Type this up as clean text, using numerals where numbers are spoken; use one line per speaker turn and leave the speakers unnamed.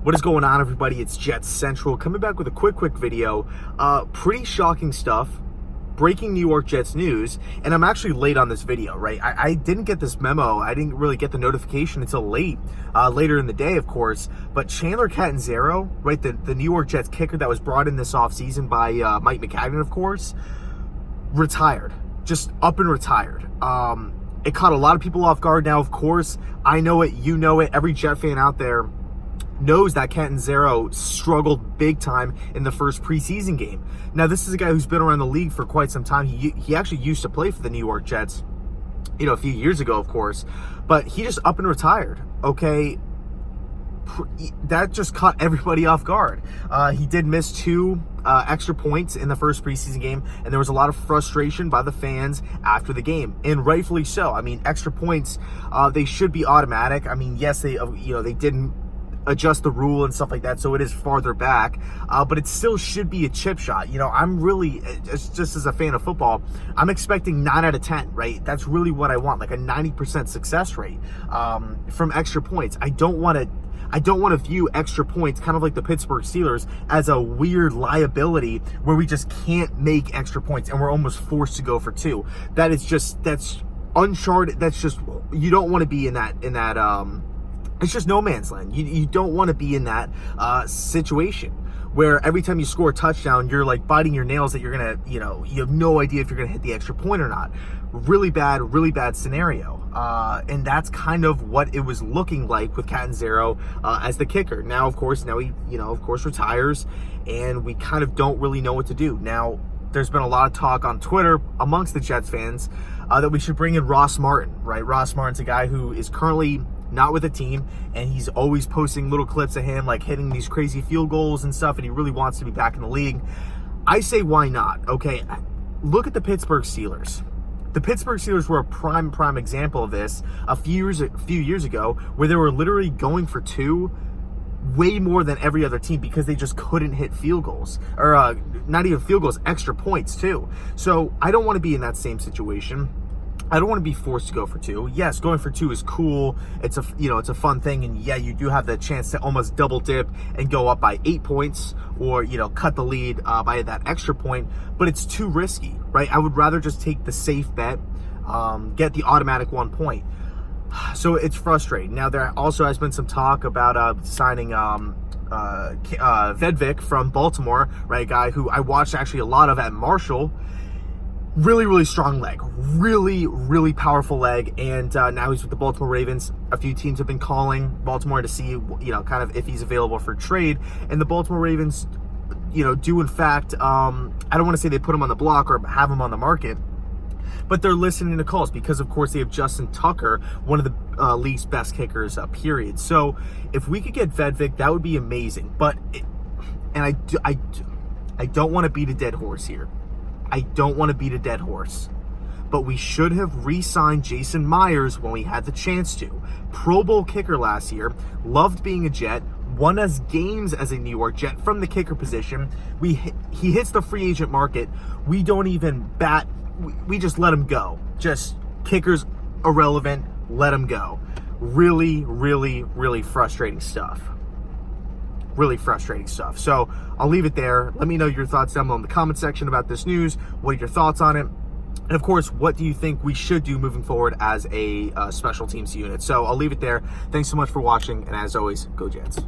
What is going on, everybody? It's Jets Central coming back with a quick video. Pretty shocking stuff. Breaking New York Jets news, and I'm actually late on this video, right? I didn't get this memo. I didn't really get the notification until later in the day, of course. But Chandler Catanzaro, right, the New York Jets kicker that was brought in this offseason by Mike McCagnon, of course, retired. Just up and retired. It caught a lot of people off guard. Now, of course, I know it, you know it, every Jet fan out there knows that Catanzaro struggled big time in the first preseason game. Now, this is a guy who's been around the league for quite some time. He actually used to play for the New York Jets, you know, a few years ago, of course, but he just up and retired, okay? That just caught everybody off guard. He did miss 2 extra points in the first preseason game, and there was a lot of frustration by the fans after the game, and rightfully so. I mean, extra points, they should be automatic. I mean, yes, they didn't adjust the rule and stuff like that, so it is farther back, but it still should be a chip shot. You know, I'm really, just as a fan of football, I'm expecting 9 out of 10, right? That's really what I want, like a 90% success rate from extra points. I don't want to view extra points, kind of like the Pittsburgh Steelers, as a weird liability where we just can't make extra points and we're almost forced to go for 2. That's uncharted. That's just, you don't want to be in that it's just no man's land. You don't want to be in that situation where every time you score a touchdown, you're like biting your nails that you're going to, you have no idea if you're going to hit the extra point or not. Really bad scenario. And that's kind of what it was looking like with Catanzaro as the kicker. Now, of course, he, of course, retires, and we kind of don't really know what to do. Now, there's been a lot of talk on Twitter amongst the Jets fans that we should bring in Ross Martin, right? Ross Martin's a guy who is currently not with a team, and he's always posting little clips of him like hitting these crazy field goals and stuff, and he really wants to be back in the league. I say, why not? Okay, look at the Pittsburgh Steelers. The Pittsburgh Steelers were a prime example of this a few years ago, where they were literally going for 2 way more than every other team because they just couldn't hit field goals, or not even field goals, extra points too. So I don't want to be in that same situation. I don't want to be forced to go for 2. Yes, going for 2 is cool. It's a fun thing, and yeah, you do have the chance to almost double dip and go up by 8 points, or cut the lead by that extra point. But it's too risky, right? I would rather just take the safe bet, get the automatic 1 point. So it's frustrating. Now, there also has been some talk about signing Vedvik from Baltimore, right? A guy who I watched actually a lot of at Marshall. Really strong leg, really powerful leg, and now he's with the Baltimore Ravens. A few teams have been calling Baltimore to see, kind of if he's available for trade, and the Baltimore Ravens, do in fact, I don't want to say they put him on the block or have him on the market, but they're listening to calls because, of course, they have Justin Tucker, one of the league's best kickers, period. So if we could get Vedvik, that would be amazing. But, I don't want to beat a dead horse here. I don't want to beat a dead horse, but we should have re-signed Jason Myers when we had the chance to. Pro Bowl kicker last year, loved being a Jet, won us games as a New York Jet from the kicker position. He hits the free agent market. We don't even bat. We just let him go. Just kickers irrelevant. Let him go. Really frustrating stuff. Really frustrating stuff. So I'll leave it there. Let me know your thoughts down below in the comment section about this news. What are your thoughts on it? And of course, what do you think we should do moving forward as a special teams unit? So I'll leave it there. Thanks so much for watching. And as always, go Jets.